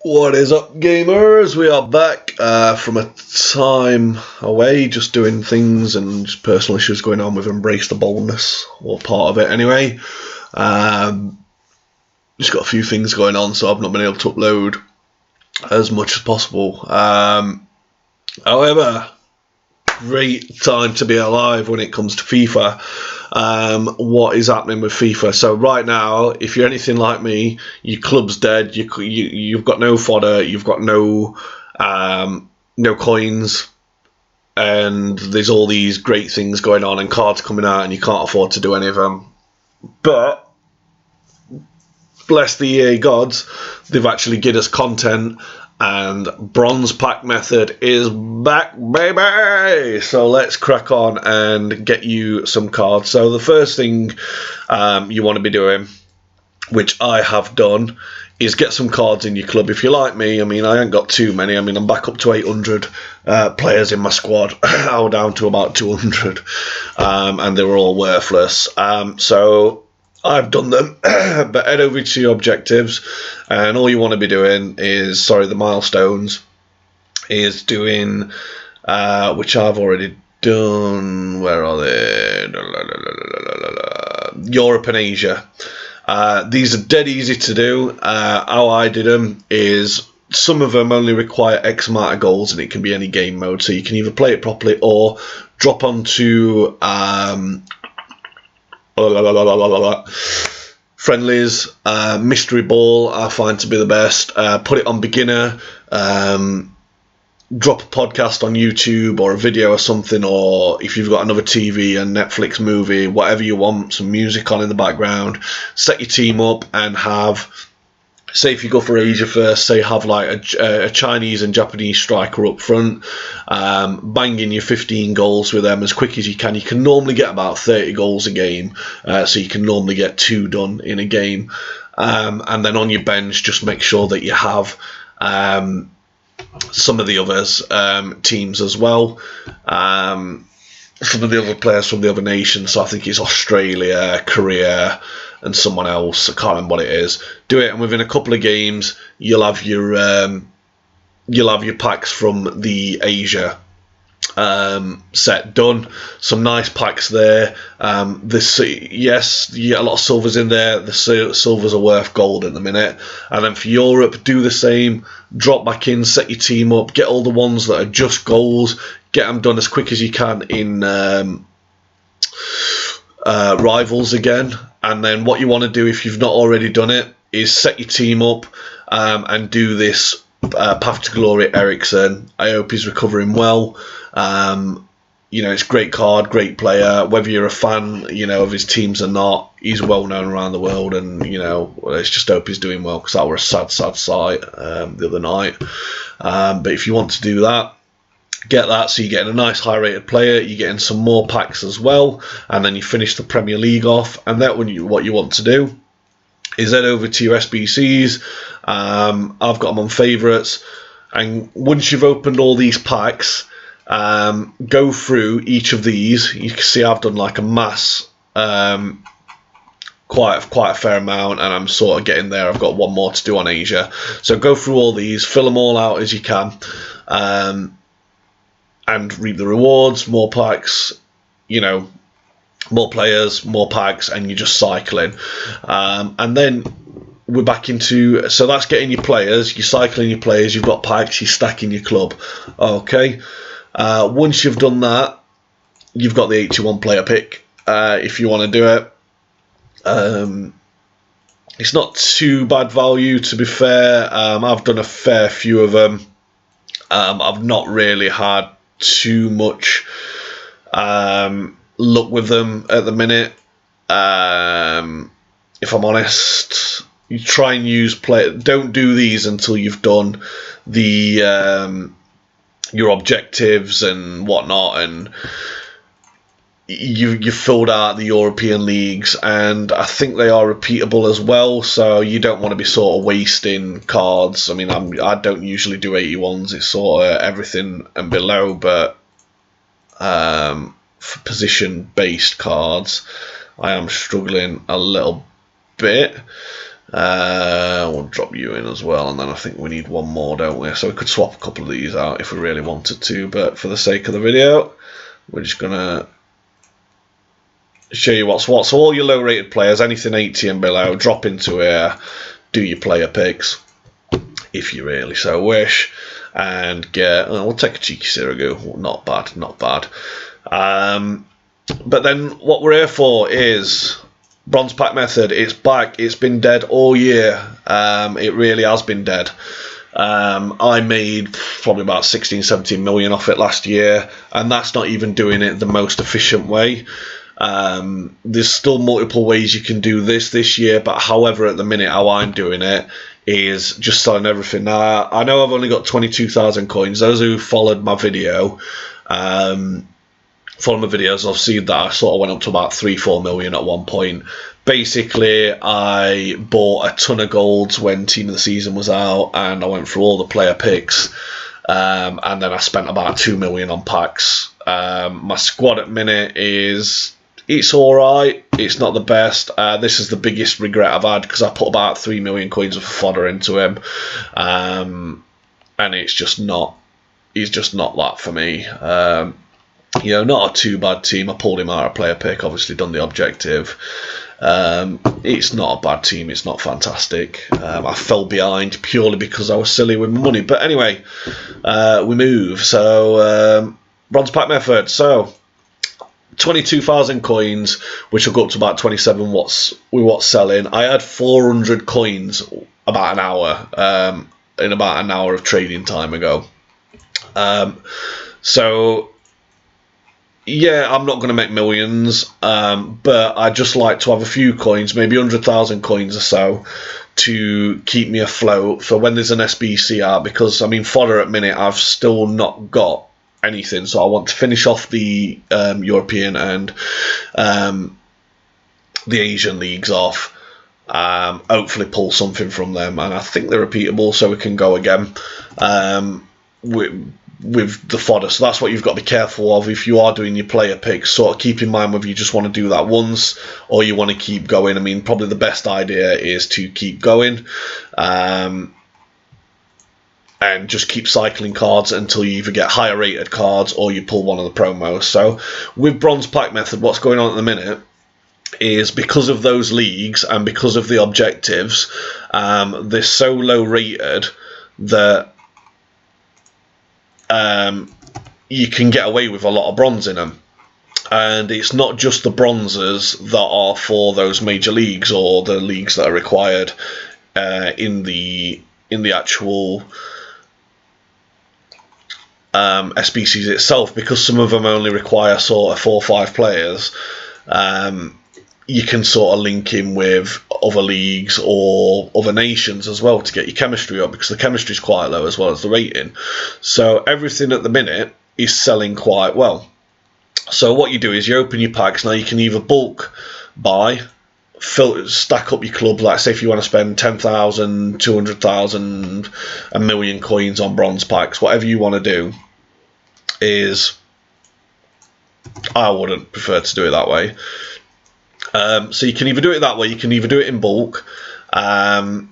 What is up, gamers? We are back from a time away, just doing things and just personal issues going on with Embrace the Boldness, or part of it anyway. Just got a few things going on, so I've not been able to upload as much as possible. However, great time to be alive when it comes to FIFA. What is happening with FIFA? So right now, if you're anything like me, your club's dead. You've got no fodder. You've got no coins, and there's all these great things going on and cards coming out, and you can't afford to do any of them. But bless the EA gods, they've actually given us content. And bronze pack method is back, baby. So let's crack on and get you some cards. So the first thing you want to be doing, which I have done, is get some cards in your club. If you're like me, I mean, I ain't got too many. I mean, I'm back up to 800 players in my squad. I was down to about 200, and they were all worthless. So I've done them, but head over to your objectives, and all you want to be doing is, the milestones, is doing, which I've already done. Where are they? Europe and Asia. These are dead easy to do. How I did them is, some of them only require X amount of goals, and it can be any game mode, so you can either play it properly or drop onto friendlies. Mystery ball I find to be the best. Put it on beginner. Drop a podcast on YouTube or a video or something, or if you've got another TV and Netflix movie, whatever you want, some music on in the background. Set your team up and have, say if you go for Asia first, say have like a Chinese and Japanese striker up front, banging your 15 goals with them as quick as you can. You can normally get about 30 goals a game, so you can normally get 2 done in a game. And then on your bench, just make sure that you have some of the others teams as well. Some of the other players from the other nations, so I think it's Australia, Korea, and someone else. I can't remember what it is. Do it, and within a couple of games, you'll have your packs from the Asia set done. Some nice packs there. Yes, you get a lot of silvers in there. The silvers are worth gold at the minute. And then for Europe, do the same. Drop back in, set your team up, get all the ones that are just goals. Get them done as quick as you can in rivals again. And then what you want to do, if you've not already done it, is set your team up and do this Path to Glory Ericsson. I hope he's recovering well. It's a great card, great player. Whether you're a fan, of his teams or not, he's well known around the world, and let's just hope he's doing well, because that was a sad sight the other night. But if you want to do that, get that, so you're getting a nice high rated player, you're getting some more packs as well, and then you finish the Premier League off. And that what you want to do is head over to your SBCs. I've got them on favourites, and once you've opened all these packs, go through each of these. You can see I've done like a mass, quite a fair amount, and I'm sort of getting there. I've got one more to do on Asia, so go through all these, fill them all out as you can, and reap the rewards. More packs, more players, more packs, and you're just cycling. And then we're back into, so that's getting your players, you're cycling your players, you've got packs, you're stacking your club. Okay. Once you've done that, you've got the 81 player pick. If you want to do it, it's not too bad value, to be fair. I've done a fair few of them. I've not really had too much luck with them at the minute. If I'm honest, you try and use don't do these until you've done the your objectives and whatnot, and you filled out the European leagues, and I think they are repeatable as well, so you don't want to be sort of wasting cards. I mean, I don't usually do 81s, it's sort of everything and below, but for position based cards I am struggling a little bit. We'll drop you in as well, and then I think we need one more, don't we? So we could swap a couple of these out if we really wanted to, but for the sake of the video, we're just gonna show you what's what. So all your low rated players, anything 80 and below, drop into here, do your player picks if you really so wish, and get, we'll take a cheeky Sirigu. Not bad, not bad. But then what we're here for is Bronze Pack Method. It's back. It's been dead all year. It really has been dead. I made probably about 16, 17 million off it last year, and that's not even doing it the most efficient way. There's still multiple ways you can do this year, but however, at the minute, how I'm doing it is just selling everything. Now, I know I've only got 22,000 coins. Those who followed my video, follow my videos, I've seen that I sort of went up to about 3-4 million at one point. Basically, I bought a ton of golds when Team of the Season was out, and I went through all the player picks, and then I spent about 2 million on packs. My squad at minute is, it's alright, it's not the best. This is the biggest regret I've had, because I put about 3 million coins of fodder into him, and it's just not, he's just not that for me. You know, not a too bad team. I pulled him out of player pick, obviously done the objective. It's not a bad team, it's not fantastic. I fell behind purely because I was silly with my money. But anyway, we move. So, Bronze Pack Method. So, 22,000 coins, which will go up to about 27 what's selling. I had 400 coins about an hour, in about an hour of trading time ago. So, yeah, I'm not going to make millions, but I just like to have a few coins, maybe 100,000 coins or so, to keep me afloat for when there's an SBC out, because, I mean, fodder at minute, I've still not got anything, so I want to finish off the European and the Asian leagues off, hopefully pull something from them, and I think they're repeatable, so we can go again. With the fodder, so that's what you've got to be careful of if you are doing your player picks. Sort of keep in mind whether you just want to do that once or you want to keep going. I mean, probably the best idea is to keep going, and just keep cycling cards until you either get higher rated cards or you pull one of the promos. So with Bronze Pack Method, what's going on at the minute is, because of those leagues and because of the objectives, they're so low rated that you can get away with a lot of bronze in them, and it's not just the bronzes that are for those major leagues or the leagues that are required in the actual SBCs itself, because some of them only require sort of 4 or 5 players. You can sort of link in with other leagues or other nations as well to get your chemistry up, because the chemistry is quite low as well as the rating. So everything at the minute is selling quite well. So what you do is you open your packs. Now you can either bulk buy, stack up your club, like say if you want to spend 10,000, 200,000, a million coins on bronze packs, whatever you want to do, is, I wouldn't prefer to do it that way. So you can either do it that way, you can either do it in bulk, and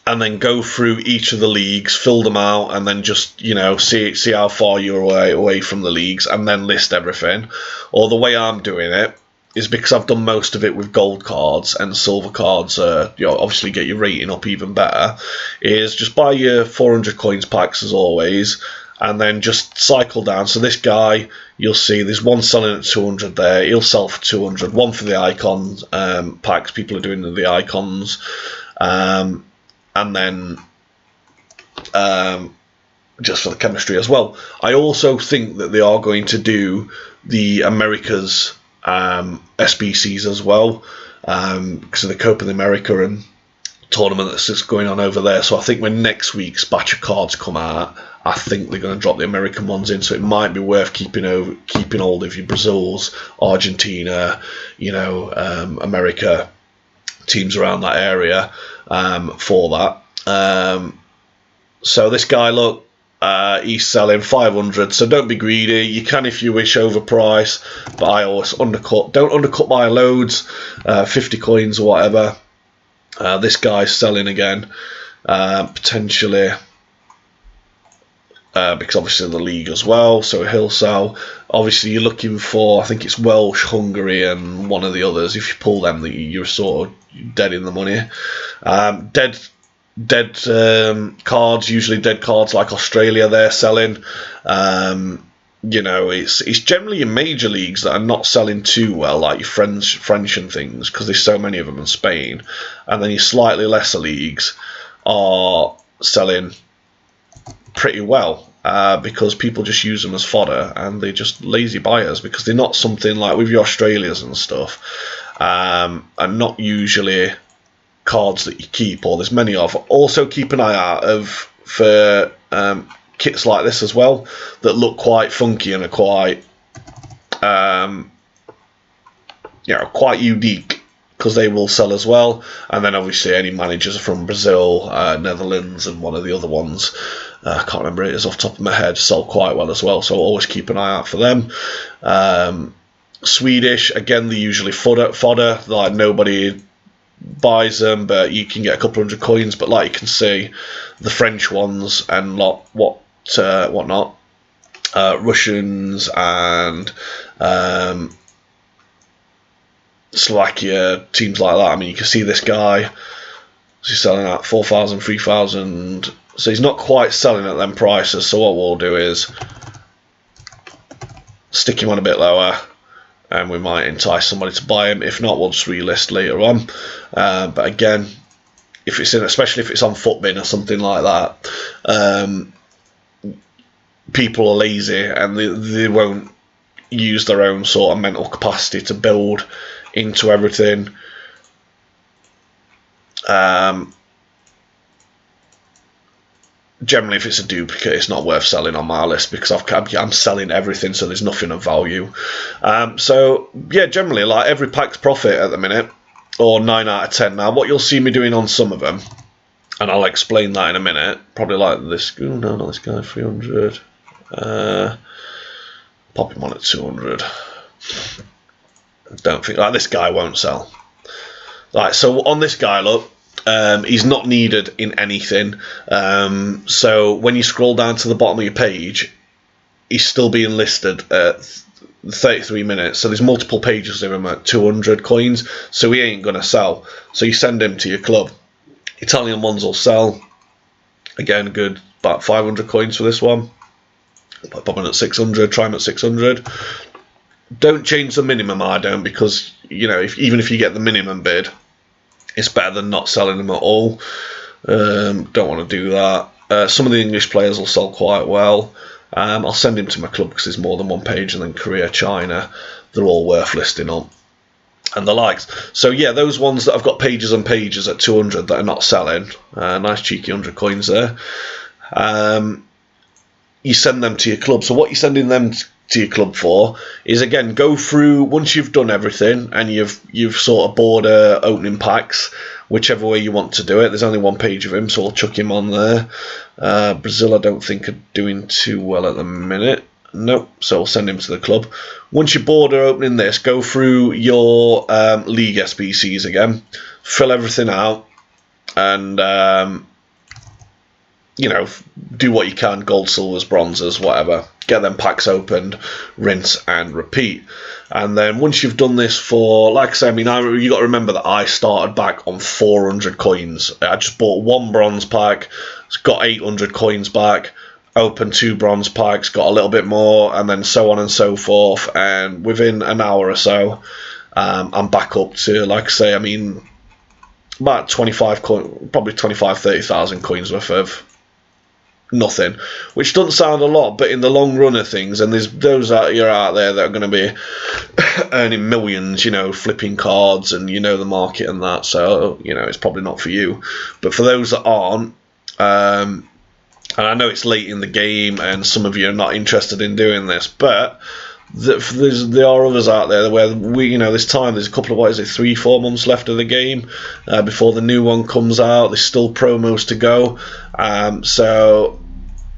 then go through each of the leagues, fill them out, and then just, you know, see how far you're away from the leagues, and then list everything. Or the way I'm doing it is, because I've done most of it with gold cards and silver cards, you know, obviously get your rating up even better, is just buy your 400 coins packs as always, and then just cycle down. So this guy, you'll see there's one selling at 200 there, he'll sell for 200, one for the icons packs, people are doing the icons, and then just for the chemistry as well. I also think that they are going to do the Americas SBCs as well, because of the Copa America and tournament that's just going on over there. So I think when next week's batch of cards come out, I think they're going to drop the American ones in, so it might be worth keeping hold of your Brazils, Argentina, you know, America, teams around that area for that. So this guy, look, he's selling 500, so don't be greedy. You can, if you wish, overprice, but I always undercut. Don't undercut by loads, 50 coins or whatever. This guy's selling again, potentially, because obviously the league as well, so he'll sell. Obviously you're looking for, I think it's Welsh, Hungary and one of the others. If you pull them, you're sort of dead in the money. Dead cards, usually dead cards like Australia, they're selling. You know, it's generally your major leagues that are not selling too well, like your French and things, because there's so many of them in Spain. And then your slightly lesser leagues are selling pretty well, because people just use them as fodder, and they're just lazy buyers, because they're not something like with your Australias and stuff, and not usually cards that you keep, or there's many of. Also keep an eye out for kits like this as well, that look quite funky and are quite quite unique, because they will sell as well. And then obviously any managers from Brazil, Netherlands and one of the other ones, I can't remember it is off the top of my head, sell quite well as well, so always keep an eye out for them. Swedish, again, they're usually fodder, like nobody buys them, but you can get a couple hundred coins. But like you can see, the French ones and whatnot, Russians and Slovakia, teams like that. I mean, you can see this guy, he's selling at 4,000, 3,000, so he's not quite selling at them prices. So what we'll do is stick him on a bit lower, and we might entice somebody to buy him. If not, we'll just relist later on. But again, if it's especially if it's on Footbin or something like that, people are lazy and they won't use their own sort of mental capacity to build into everything. Generally, if it's a duplicate, it's not worth selling on my list, because I'm selling everything, so there's nothing of value. So yeah, generally, like, every pack's profit at the minute, or 9 out of 10. Now, what you'll see me doing on some of them, and I'll explain that in a minute. Probably like this. Oh, no, not this guy. 300. Pop him on at 200. Don't think, like, this guy won't sell. Like, so on this guy, look. He's not needed in anything. So when you scroll down to the bottom of your page, he's still being listed at 33 minutes. So there's multiple pages of him at 200 coins. So he ain't going to sell. So you send him to your club. Italian ones will sell. Again, good, about 500 coins for this one. Pop him at 600, try him at 600. Don't change the minimum, I don't, because, you know, even if you get the minimum bid, it's better than not selling them at all. Don't want to do that. Some of the English players will sell quite well. I'll send him to my club because there's more than one page, and then Korea, China, they're all worth listing on. And the likes. So yeah, those ones that have got pages and pages at 200 that are not selling, nice cheeky 100 coins there. You send them to your club. So what you're sending them to your club for is, again, go through, once you've done everything and you've sort of bought opening packs, whichever way you want to do it. There's only one page of him, so I'll chuck him on there. Brazil, I don't think are doing too well at the minute. Nope, so I'll send him to the club. Once you're bored of opening this, go through your league SBCs again, fill everything out, and you know, do what you can, gold, silvers, bronzes, whatever. Get them packs opened, rinse and repeat. And then once you've done this for, like I say, I mean, you got to remember that I started back on 400 coins. I just bought one bronze pack, got 800 coins back, opened 2 bronze packs, got a little bit more, and then so on and so forth. And within an hour or so, I'm back up to, like I say, I mean, about 30,000 coins worth of nothing, which doesn't sound a lot, but in the long run of things, and there's those out there that are going to be earning millions, you know, flipping cards, and you know the market and that, so you know it's probably not for you. But for those that aren't, and I know it's late in the game and some of you are not interested in doing this, but there are others out there where there's time. There's a couple of 3-4 months left of the game before the new one comes out. There's still promos to go, so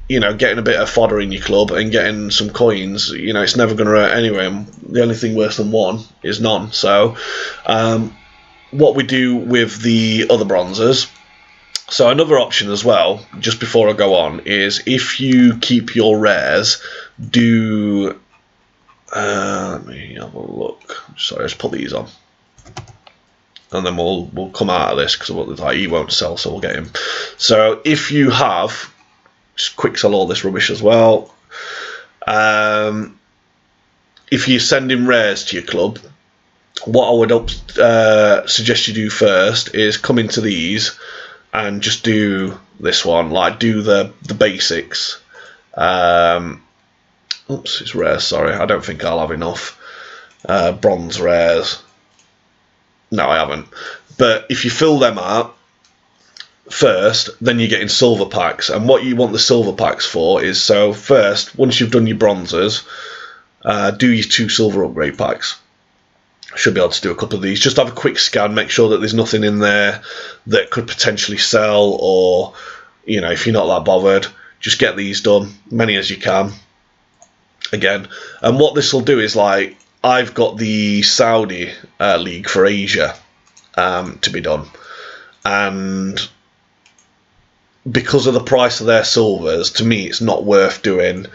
you know, getting a bit of fodder in your club and getting some coins, you know, it's never going to hurt anyway. The only thing worse than one is none. So what we do with the other bronzes. So another option as well, just before I go on, is if you keep your rares, do... let me have a look. Sorry, let's put these on. And then we'll come out of this, because like, he won't sell, so we'll get him. So if you have... Just quick sell all this rubbish as well. If you're sending rares to your club, what I would suggest you do first is come into these and just do this one, like do the basics. Oops, it's rare, sorry, I don't think I'll have enough bronze rares. No, I haven't. But if you fill them out first, then you're getting silver packs. And what you want the silver packs for is, so first, once you've done your bronzes, do your 2 silver upgrade packs. Should be able to do a couple of these. Just have a quick scan, make sure that there's nothing in there that could potentially sell, or, you know, if you're not that bothered, just get these done, many as you can. Again, and what this will do is, like, I've got the Saudi League for Asia to be done, and because of the price of their silvers, to me, it's not worth doing.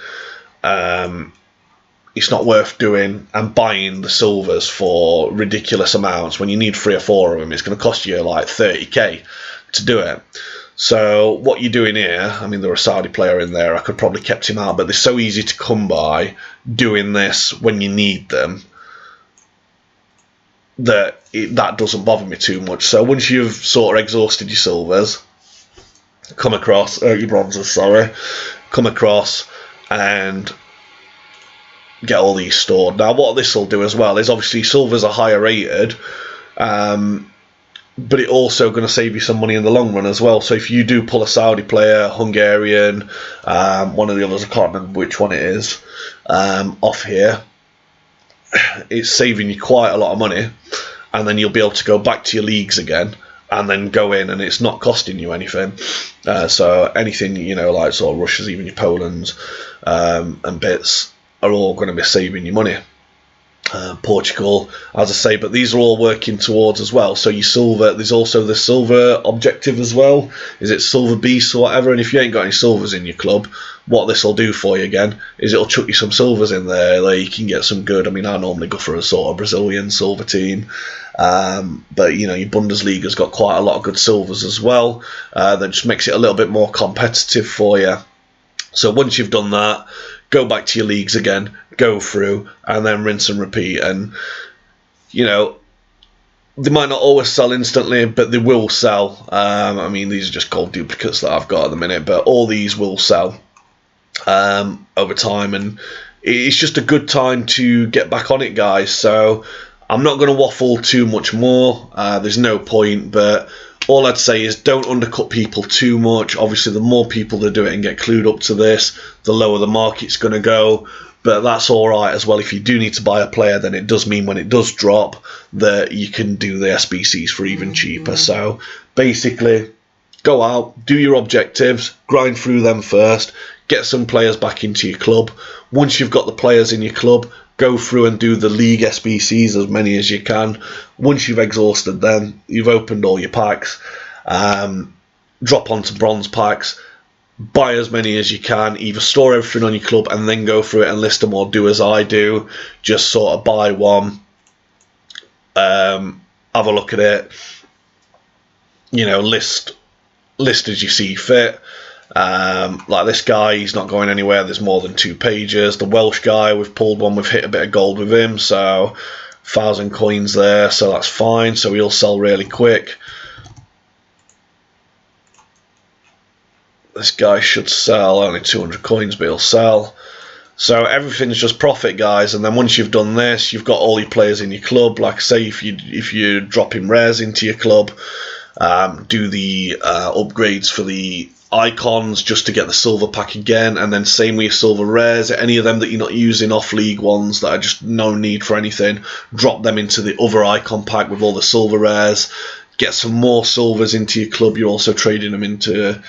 It's not worth doing and buying the silvers for ridiculous amounts when you need 3 or 4 of them. It's going to cost you like 30k to do it. So what you're doing here, I mean, there was a Saudi player in there, I could probably kept him out, but they're so easy to come by doing this when you need them that that doesn't bother me too much. So once you've sort of exhausted your silvers, come across, your bronzes, sorry, come across and get all these stored. Now what this will do as well is, obviously silvers are higher rated, but it also going to save you some money in the long run as well. So if you do pull a Saudi player, Hungarian, one of the others, I can't remember which one it is, off here, it's saving you quite a lot of money, and then you'll be able to go back to your leagues again and then go in, and it's not costing you anything. So anything, you know, like sort of Russia's, even your Poland's and bits, are all going to be saving you money. Portugal, as I say, but these are all working towards as well. So your silver, there's also the silver objective as well. Is it silver beast or whatever? And if you ain't got any silvers in your club, what this will do for you again is it'll chuck you some silvers in there. Like, you can get some good. I mean, I normally go for a sort of Brazilian silver team, but you know, your Bundesliga's got quite a lot of good silvers as well. That just makes it a little bit more competitive for you. So once you've done that, go back to your leagues again, go through, and then rinse and repeat. And, you know, they might not always sell instantly, but they will sell. I mean, these are just gold duplicates that I've got at the minute, but all these will sell over time. And it's just a good time to get back on it, guys. So I'm not going to waffle too much more. There's no point, but all I'd say is don't undercut people too much. Obviously, the more people that do it and get clued up to this, the lower the market's going to go. But that's all right as well. If you do need to buy a player, then it does mean when it does drop that you can do the SBCs for even cheaper. So basically, go out, do your objectives, grind through them first, get some players back into your club. Once you've got the players in your club, go through and do the league SBCs, as many as you can. Once you've exhausted them, you've opened all your packs, drop onto bronze packs, buy as many as you can, either store everything on your club and then go through it and list them, or do as I do, just sort of buy one, have a look at it, you know, list as you see fit. Like this guy, he's not going anywhere. There's more than 2 pages. The Welsh guy, we've pulled one, we've hit a bit of gold with him, so 1,000 coins there, so that's fine. So he'll sell really quick. This guy should sell only 200 coins, but he'll sell. So everything's just profit, guys. And then once you've done this, you've got all your players in your club. Like I say, if you dropping rares into your club, do the upgrades for the icons just to get the silver pack again, and then same with your silver rares. Any of them that you're not using, off league ones that are just no need for anything, drop them into the other icon pack with all the silver rares. Get some more silvers into your club. You're also trading them into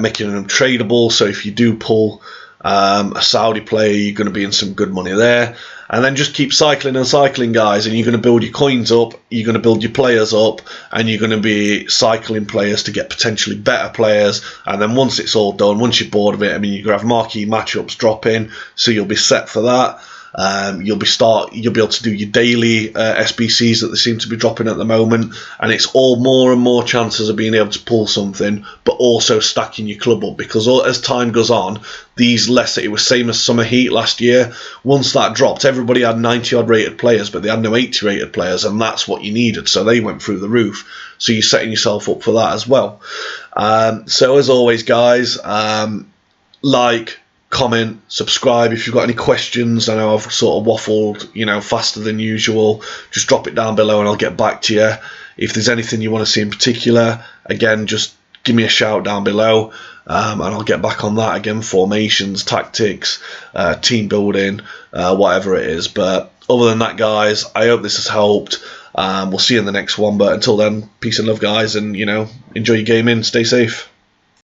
making them tradable, so if you do pull a Saudi player, you're going to be in some good money there. and then just keep cycling and cycling, guys, and you're going to build your coins up, you're going to build your players up, and you're going to be cycling players to get potentially better players. And then once it's all done, once you're bored of it, I mean, you're going to have marquee matchups drop in, so you'll be set for that. You'll be able to do your daily SBCs that they seem to be dropping at the moment, and it's all more and more chances of being able to pull something, but also stacking your club up, because as time goes on, these lesser, it was same as Summer Heat last year. Once that dropped, everybody had 90 odd rated players, but they had no 80 rated players, and that's what you needed, so they went through the roof. So you're setting yourself up for that as well. So as always, guys, like, comment, subscribe. If you've got any questions, I know I've sort of waffled, faster than usual, just drop it down below and I'll get back to you. If there's anything you want to see in particular, again, just give me a shout down below, and I'll get back on that again. Formations, tactics, team building, whatever it is. But other than that, guys, I hope this has helped. We'll see you in the next one, but until then, peace and love, guys, and enjoy your gaming, stay safe.